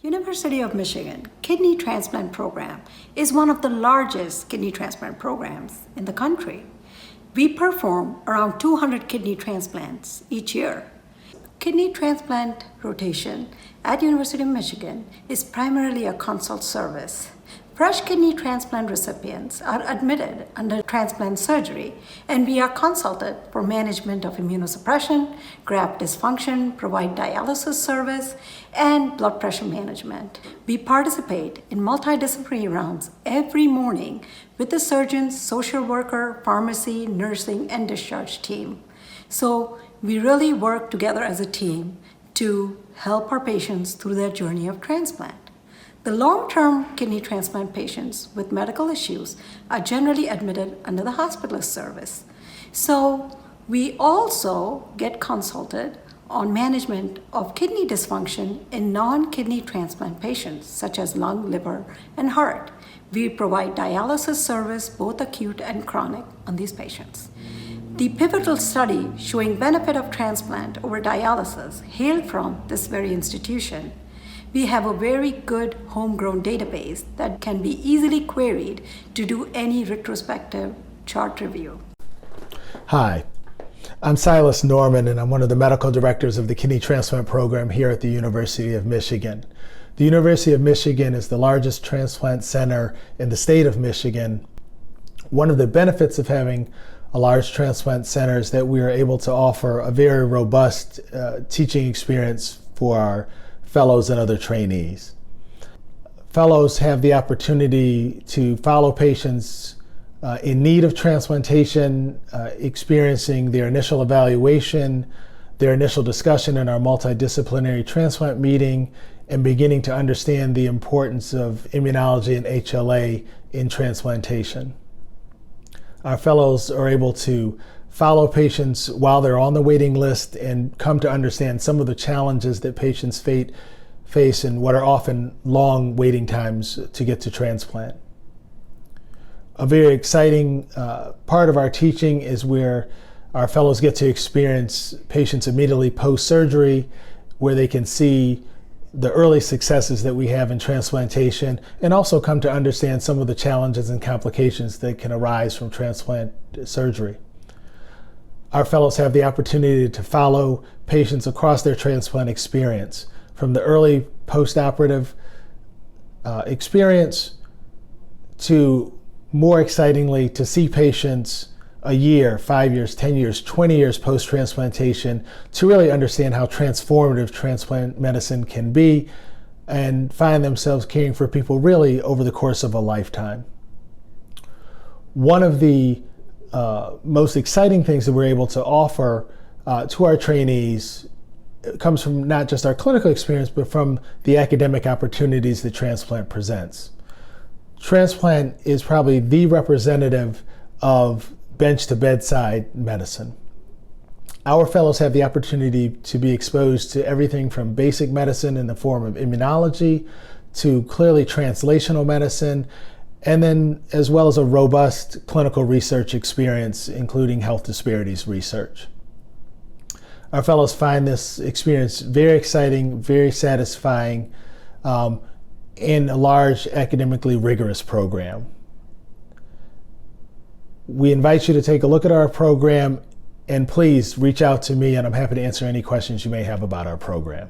University of Michigan Kidney Transplant Program is one of the largest kidney transplant programs in the country. We perform around 200 kidney transplants each year. Kidney transplant rotation at University of Michigan is primarily a consult service. Fresh kidney transplant recipients are admitted under transplant surgery, and we are consulted for management of immunosuppression, graft dysfunction, provide dialysis service, and blood pressure management. We participate in multidisciplinary rounds every morning with the surgeon, social worker, pharmacy, nursing, and discharge team. So we really work together as a team to help our patients through their journey of transplant. The long-term kidney transplant patients with medical issues are generally admitted under the hospitalist service. So we also get consulted on management of kidney dysfunction in non-kidney transplant patients, such as lung, liver, and heart. We provide dialysis service, both acute and chronic, on these patients. The pivotal study showing benefit of transplant over dialysis hailed from this very institution. We have a very good homegrown database that can be easily queried to do any retrospective chart review. Hi, I'm Silas Norman, and I'm one of the medical directors of the kidney transplant program here at the University of Michigan. The University of Michigan is the largest transplant center in the state of Michigan. One of the benefits of having a large transplant center is that we are able to offer a very robust teaching experience for our fellows and other trainees. Fellows have the opportunity to follow patients in need of transplantation, experiencing their initial evaluation, their initial discussion in our multidisciplinary transplant meeting, and beginning to understand the importance of immunology and HLA in transplantation. Our fellows are able to follow patients while they're on the waiting list and come to understand some of the challenges that patients face in what are often long waiting times to get to transplant. A very exciting part of our teaching is where our fellows get to experience patients immediately post-surgery, where they can see the early successes that we have in transplantation and also come to understand some of the challenges and complications that can arise from transplant surgery. Our fellows have the opportunity to follow patients across their transplant experience, from the early post-operative experience to, more excitingly, to see patients a year, 5 years, 10 years, 20 years post-transplantation to really understand how transformative transplant medicine can be and find themselves caring for people really over the course of a lifetime. One of the most exciting things that we're able to offer to our trainees comes from not just our clinical experience, but from the academic opportunities that transplant presents. Transplant is probably the representative of bench-to-bedside medicine. Our fellows have the opportunity to be exposed to everything from basic medicine in the form of immunology to clearly translational medicine, and then as well as a robust clinical research experience, including health disparities research. Our fellows find this experience very exciting, very satisfying, in a large academically rigorous program. We invite you to take a look at our program, and please reach out to me, and I'm happy to answer any questions you may have about our program.